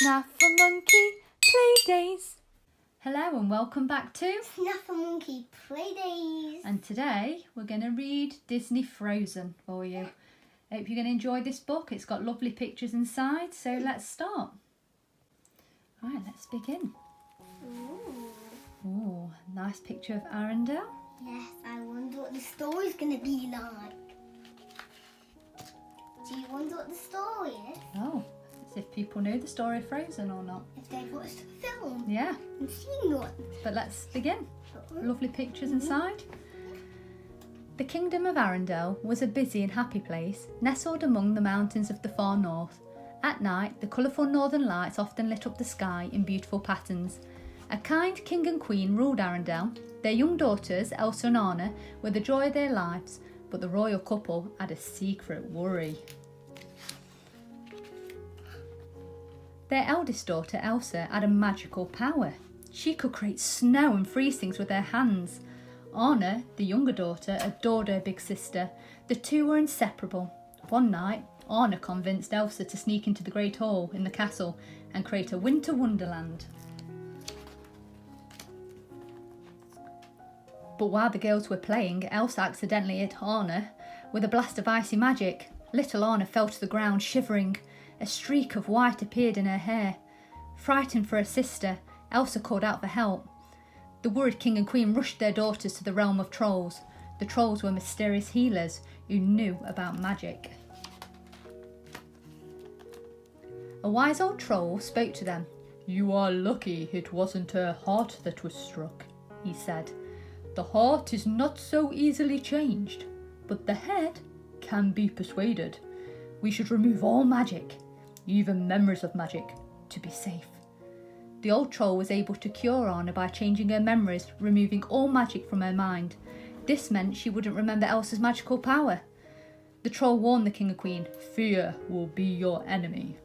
SnaffleMonkey Playdays. Hello and welcome back to SnaffleMonkey Playdays. And today we're going to read Disney Frozen for you. I hope you're going to enjoy this book. It's got lovely pictures inside, so let's start. Right, let's begin. Oh, nice picture of Arendelle. Yes, I wonder what the story's going to be like. Do you wonder what the story is? Oh, as if people know the story of Frozen or not. If they've watched the film. Yeah. And seen one. But let's begin. Lovely pictures inside. The kingdom of Arendelle was a busy and happy place, nestled among the mountains of the far north. At night, the colourful northern lights often lit up the sky in beautiful patterns. A kind king and queen ruled Arendelle. Their young daughters, Elsa and Anna, were the joy of their lives, but the royal couple had a secret worry. Their eldest daughter, Elsa, had a magical power. She could create snow and freeze things with her hands. Anna, the younger daughter, adored her big sister. The two were inseparable. One night, Anna convinced Elsa to sneak into the Great Hall in the castle and create a winter wonderland. But while the girls were playing, Elsa accidentally hit Anna with a blast of icy magic. Little Anna fell to the ground, shivering. A streak of white appeared in her hair. Frightened for her sister, Elsa called out for help. The worried king and queen rushed their daughters to the realm of trolls. The trolls were mysterious healers who knew about magic. A wise old troll spoke to them. "You are lucky it wasn't her heart that was struck," he said. "The heart is not so easily changed, but the head can be persuaded. We should remove all magic, even memories of magic, to be safe." The old troll was able to cure Anna by changing her memories, removing all magic from her mind. This meant she wouldn't remember Elsa's magical power. The troll warned the king and queen, "Fear will be your enemy."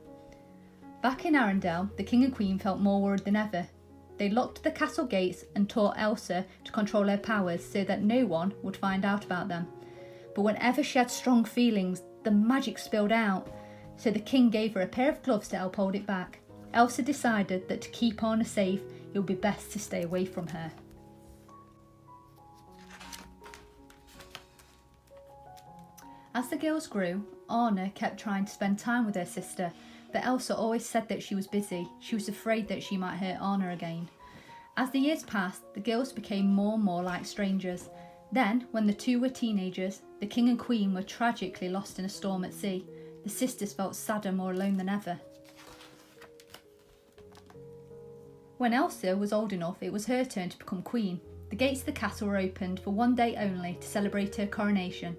Back in Arendelle, the king and queen felt more worried than ever. They locked the castle gates and taught Elsa to control her powers so that no one would find out about them. But whenever she had strong feelings, the magic spilled out, so the king gave her a pair of gloves to help hold it back. Elsa decided that to keep Anna safe, it would be best to stay away from her. As the girls grew, Anna kept trying to spend time with her sister, but Elsa always said that she was busy. She was afraid that she might hurt Anna again. As the years passed, the girls became more and more like strangers. Then, when the two were teenagers, the king and queen were tragically lost in a storm at sea. The sisters felt sadder, more alone than ever. When Elsa was old enough, it was her turn to become queen. The gates of the castle were opened for one day only to celebrate her coronation.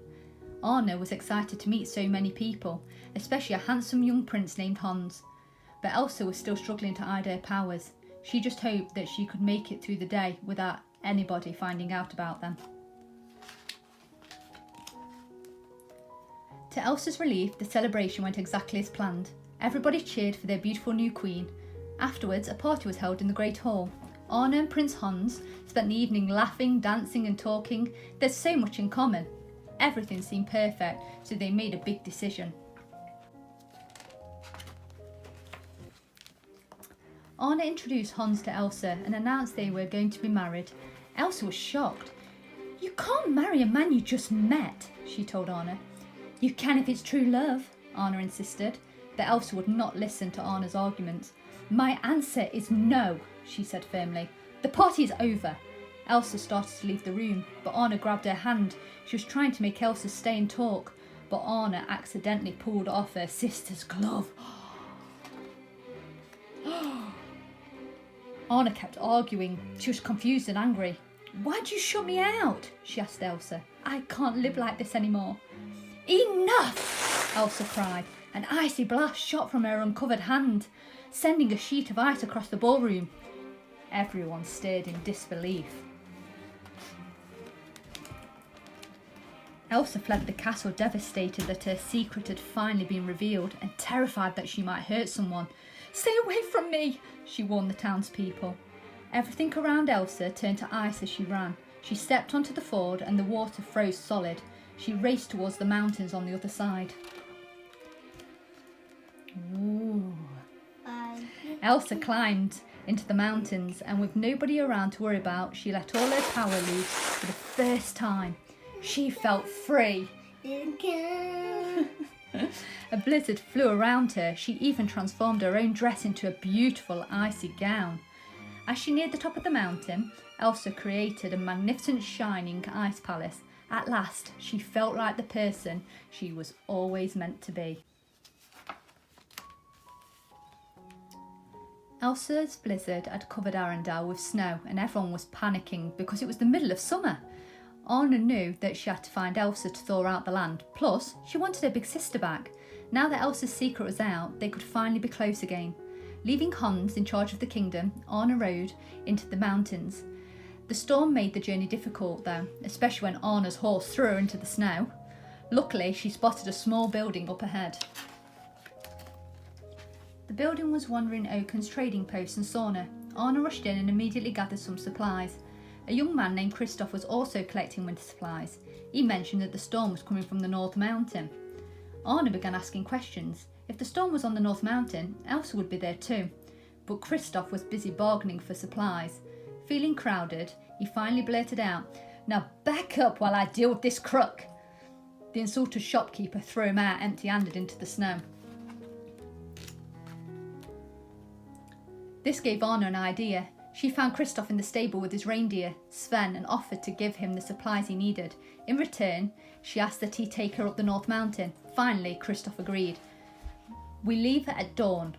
Anna was excited to meet so many people, especially a handsome young prince named Hans. But Elsa was still struggling to hide her powers. She just hoped that she could make it through the day without anybody finding out about them. To Elsa's relief, the celebration went exactly as planned. Everybody cheered for their beautiful new queen. Afterwards, a party was held in the Great Hall. Anna and Prince Hans spent the evening laughing, dancing and talking. There's so much in common. Everything seemed perfect, so they made a big decision. Anna introduced Hans to Elsa and announced they were going to be married. Elsa was shocked. "You can't marry a man you just met," she told Anna. "You can if it's true love," Anna insisted, but Elsa would not listen to Anna's arguments. "My answer is no," she said firmly. "The party is over." Elsa started to leave the room, but Anna grabbed her hand. She was trying to make Elsa stay and talk, but Anna accidentally pulled off her sister's glove. Anna kept arguing. She was confused and angry. "Why'd you shut me out?" she asked Elsa. "I can't live like this anymore." "Enough!" Elsa cried. An icy blast shot from her uncovered hand, sending a sheet of ice across the ballroom. Everyone stared in disbelief. Elsa fled the castle, devastated that her secret had finally been revealed and terrified that she might hurt someone. "Stay away from me," she warned the townspeople. Everything around Elsa turned to ice as she ran. She stepped onto the ford and the water froze solid. She raced towards the mountains on the other side. Ooh. Elsa climbed into the mountains, and with nobody around to worry about, she let all her power loose for the first time. She felt free. A blizzard flew around her. She even transformed her own dress into a beautiful icy gown. As she neared the top of the mountain, Elsa created a magnificent shining ice palace. At last, she felt like the person she was always meant to be. Elsa's blizzard had covered Arendelle with snow, and everyone was panicking because it was the middle of summer. Anna knew that she had to find Elsa to thaw out the land. Plus, she wanted her big sister back. Now that Elsa's secret was out, they could finally be close again. Leaving Hans in charge of the kingdom, Anna rode into the mountains. The storm made the journey difficult though, especially when Anna's horse threw her into the snow. Luckily, she spotted a small building up ahead. The building was Wandering Oaken's trading post and sauna. Anna rushed in and immediately gathered some supplies. A young man named Christoph was also collecting winter supplies. He mentioned that the storm was coming from the North Mountain. Anna began asking questions. If the storm was on the North Mountain, Elsa would be there too. But Christoph was busy bargaining for supplies. Feeling crowded, he finally blurted out, "Now back up while I deal with this crook." The insulted shopkeeper threw him out empty-handed into the snow. This gave Anna an idea. She found Christoph in the stable with his reindeer, Sven, and offered to give him the supplies he needed. In return, she asked that he take her up the North Mountain. Finally, Christoph agreed. "We leave at dawn."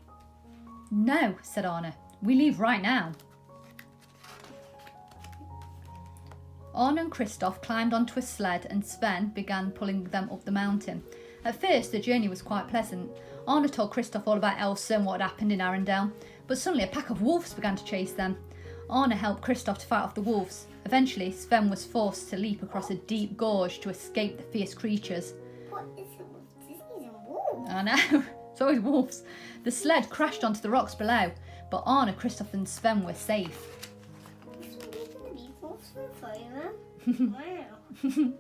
"No," said Anna. "We leave right now." Anna and Christoph climbed onto a sled and Sven began pulling them up the mountain. At first, the journey was quite pleasant. Anna told Christoph all about Elsa and what had happened in Arendelle, but suddenly a pack of wolves began to chase them. Anna helped Christoph to fight off the wolves. Eventually, Sven was forced to leap across a deep gorge to escape the fierce creatures. What is it with disease and wolves? I know, it's always wolves. The sled crashed onto the rocks below, but Anna, Christoph and Sven were safe. This one is going to be wolves for fire. Wow.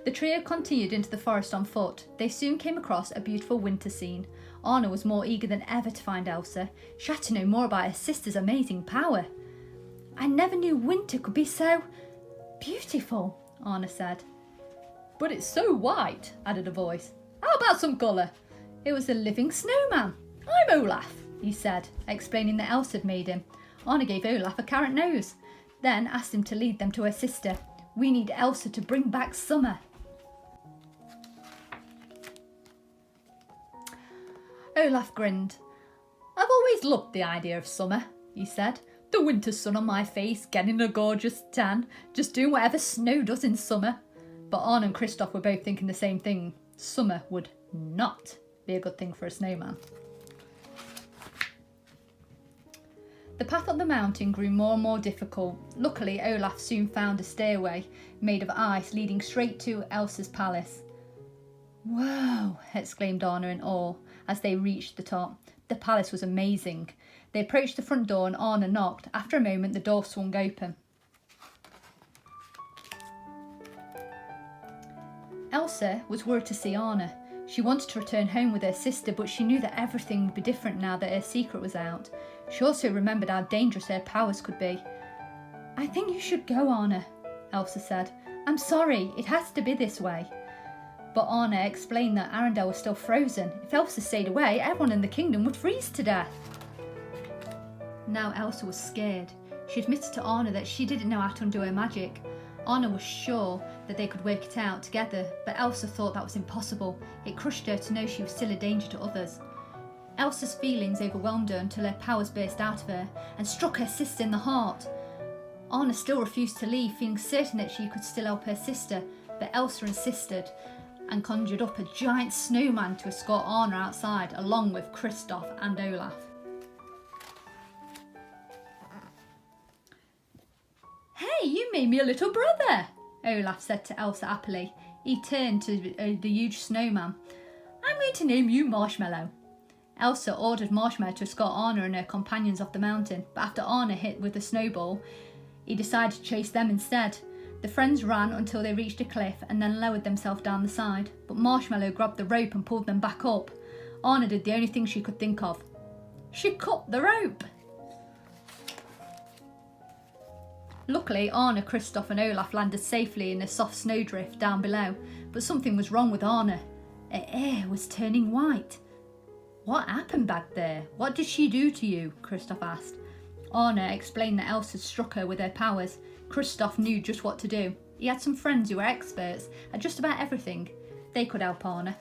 The trio continued into the forest on foot. They soon came across a beautiful winter scene. Anna was more eager than ever to find Elsa. She had to know more about her sister's amazing power. "I never knew winter could be so beautiful," Anna said. "But it's so white," added a voice. "How about some colour?" It was a living snowman. "I'm Olaf," he said, explaining that Elsa had made him. Anna gave Olaf a carrot nose, then asked him to lead them to her sister. "We need Elsa to bring back summer." Olaf grinned. "I've always loved the idea of summer," he said. "The winter sun on my face, getting a gorgeous tan, just doing whatever snow does in summer." But Arne and Christoph were both thinking the same thing. Summer would not be a good thing for a snowman. The path up the mountain grew more and more difficult. Luckily, Olaf soon found a stairway made of ice leading straight to Elsa's palace. "Whoa!" exclaimed Anna in awe as they reached the top. The palace was amazing. They approached the front door and Anna knocked. After a moment, the door swung open. Elsa was worried to see Anna. She wanted to return home with her sister, but she knew that everything would be different now that her secret was out. She also remembered how dangerous her powers could be. "I think you should go, Anna," Elsa said. "I'm sorry, it has to be this way." But Anna explained that Arendelle was still frozen. If Elsa stayed away, everyone in the kingdom would freeze to death. Now Elsa was scared. She admitted to Anna that she didn't know how to undo her magic. Anna was sure that they could work it out together, but Elsa thought that was impossible. It crushed her to know she was still a danger to others. Elsa's feelings overwhelmed her until her powers burst out of her and struck her sister in the heart. Anna still refused to leave, feeling certain that she could still help her sister, but Elsa insisted and conjured up a giant snowman to escort Anna outside, along with Christoph and Olaf. "Hey, you made me a little brother," Olaf said to Elsa happily. He turned to the huge snowman. "I'm going to name you Marshmallow." Elsa ordered Marshmallow to escort Anna and her companions off the mountain, but after Anna hit with a snowball, he decided to chase them instead. The friends ran until they reached a cliff and then lowered themselves down the side, but Marshmallow grabbed the rope and pulled them back up. Anna did the only thing she could think of. She cut the rope! Luckily, Anna, Kristoff and Olaf landed safely in a soft snowdrift down below, but something was wrong with Anna. Her hair was turning white. What happened back there? What did she do to you? Kristoff asked. Anna explained that Elsa struck her with her powers. Kristoff knew just what to do. He had some friends who were experts at just about everything. They could help Anna.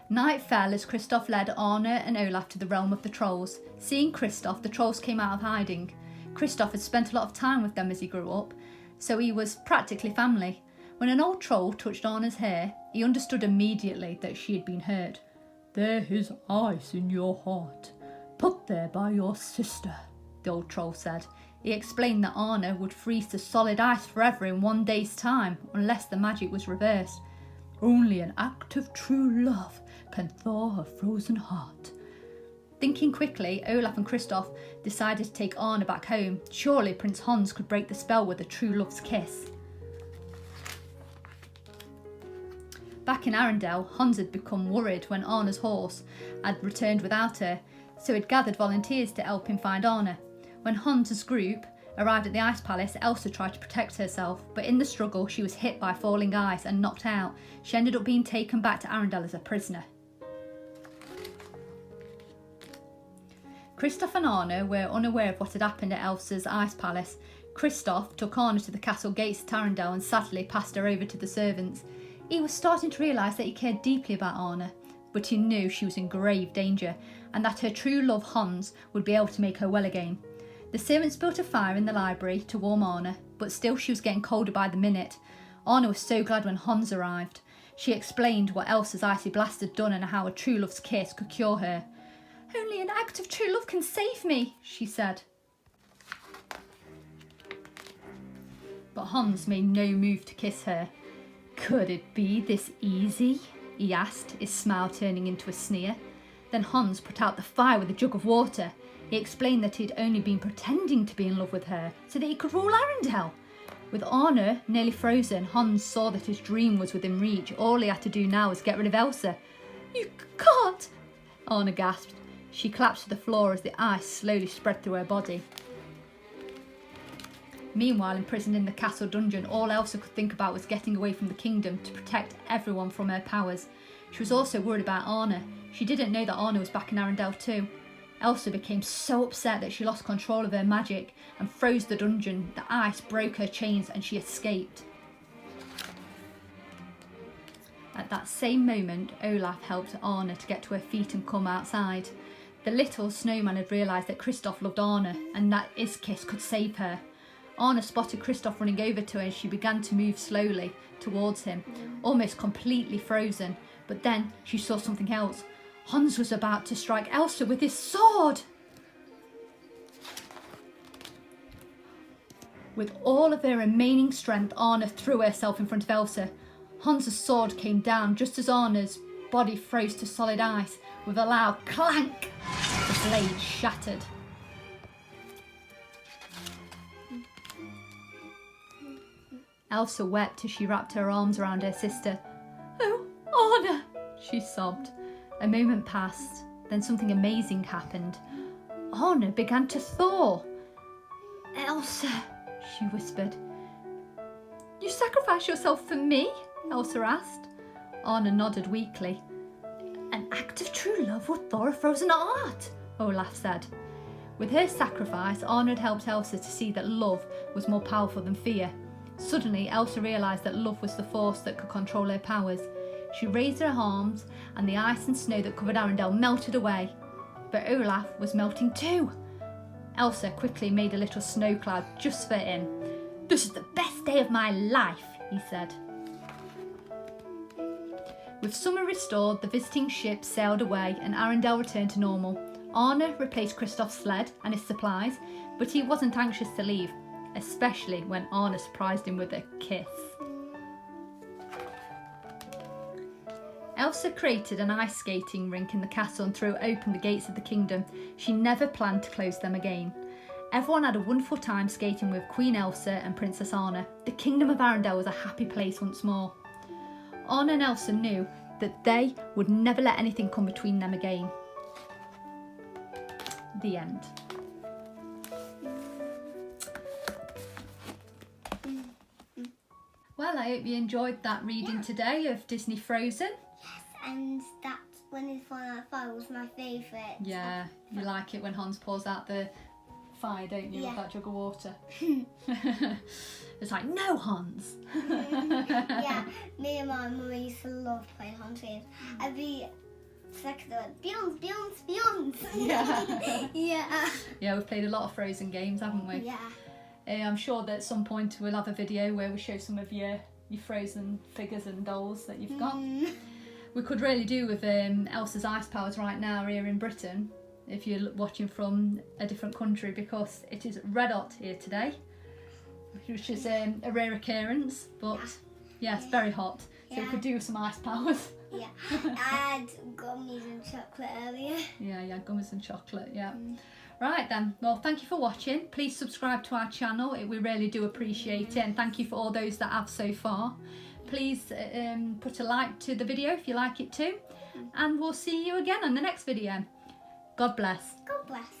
Night fell as Kristoff led Anna and Olaf to the realm of the trolls. Seeing Kristoff, the trolls came out of hiding. Kristoff had spent a lot of time with them as he grew up, so he was practically family. When an old troll touched Anna's hair, he understood immediately that she had been hurt. "There is ice in your heart, put there by your sister," the old troll said. He explained that Anna would freeze to solid ice forever in 1 day's time, unless the magic was reversed. "Only an act of true love can thaw her frozen heart." Thinking quickly, Olaf and Kristoff decided to take Anna back home. Surely Prince Hans could break the spell with a true love's kiss. Back in Arendelle, Hans had become worried when Anna's horse had returned without her, so he'd gathered volunteers to help him find Anna. When Hans's group arrived at the Ice Palace, Elsa tried to protect herself, but in the struggle she was hit by falling ice and knocked out. She ended up being taken back to Arendelle as a prisoner. Kristoff and Anna were unaware of what had happened at Elsa's Ice Palace. Kristoff took Anna to the castle gates at Arendelle and sadly passed her over to the servants. He was starting to realise that he cared deeply about Anna, but he knew she was in grave danger and that her true love Hans would be able to make her well again. The servants built a fire in the library to warm Anna, but still she was getting colder by the minute. Anna was so glad when Hans arrived. She explained what Elsa's icy blast had done and how a true love's kiss could cure her. "Only an act of true love can save me," she said. But Hans made no move to kiss her. "Could it be this easy?" he asked, his smile turning into a sneer. Then Hans put out the fire with a jug of water. He explained that he'd only been pretending to be in love with her so that he could rule Arendelle. With Anna nearly frozen, Hans saw that his dream was within reach. All he had to do now was get rid of Elsa. "You can't!" Anna gasped. She collapsed to the floor as the ice slowly spread through her body. Meanwhile, imprisoned in the castle dungeon, all Elsa could think about was getting away from the kingdom to protect everyone from her powers. She was also worried about Anna. She didn't know that Anna was back in Arendelle too. Elsa became so upset that she lost control of her magic and froze the dungeon. The ice broke her chains and she escaped. At that same moment, Olaf helped Anna to get to her feet and come outside. The little snowman had realised that Kristoff loved Anna and that his kiss could save her. Anna spotted Kristoff running over to her and she began to move slowly towards him, almost completely frozen. But then she saw something else. Hans was about to strike Elsa with his sword! With all of her remaining strength, Anna threw herself in front of Elsa. Hans's sword came down just as Anna's body froze to solid ice. With a loud clank, the blade shattered. Elsa wept as she wrapped her arms around her sister. "Oh, Anna!" she sobbed. A moment passed, then something amazing happened. Anna began to thaw. "Elsa," she whispered. "You sacrificed yourself for me?" Elsa asked. Anna nodded weakly. "An act of true love would thaw a frozen heart," Olaf said. With her sacrifice, Anna had helped Elsa to see that love was more powerful than fear. Suddenly, Elsa realised that love was the force that could control her powers. She raised her arms and the ice and snow that covered Arendelle melted away. But Olaf was melting too. Elsa quickly made a little snow cloud just for him. "This is the best day of my life," he said. With summer restored, the visiting ship sailed away and Arendelle returned to normal. Anna replaced Kristoff's sled and his supplies, but he wasn't anxious to leave, especially when Anna surprised him with a kiss. Elsa created an ice skating rink in the castle and threw open the gates of the kingdom. She never planned to close them again. Everyone had a wonderful time skating with Queen Elsa and Princess Anna. The kingdom of Arendelle was a happy place once more. Anna and Elsa knew that they would never let anything come between them again. The end. Well, I hope you enjoyed that reading today of Disney Frozen. Yes, and that's when it's fire was my favourite. Yeah, you like it when Hans pours out the fire, don't you, Yeah. with that jug of water? It's like, no, Hans. Yeah, me and my mum used to love playing Hans games. I'd be second one, beyond. Yeah. Yeah. Yeah, we've played a lot of Frozen games, haven't we? Yeah. I'm sure that at some point we'll have a video where we show some of your Frozen figures and dolls that you've got. We could really do with Elsa's ice powers right now here in Britain, if you're watching from a different country, because it is red hot here today, which is a rare occurrence, but yeah, it's very hot, so we could do with some ice powers. Yeah. I had gummies and chocolate earlier. Yeah, gummies and chocolate, yeah. Right then, well, thank you for watching. Please subscribe to our channel, we really do appreciate it, and thank you for all those that have so far. Please put a like to the video if you like it too, and we'll see you again on the next video. God bless. God bless.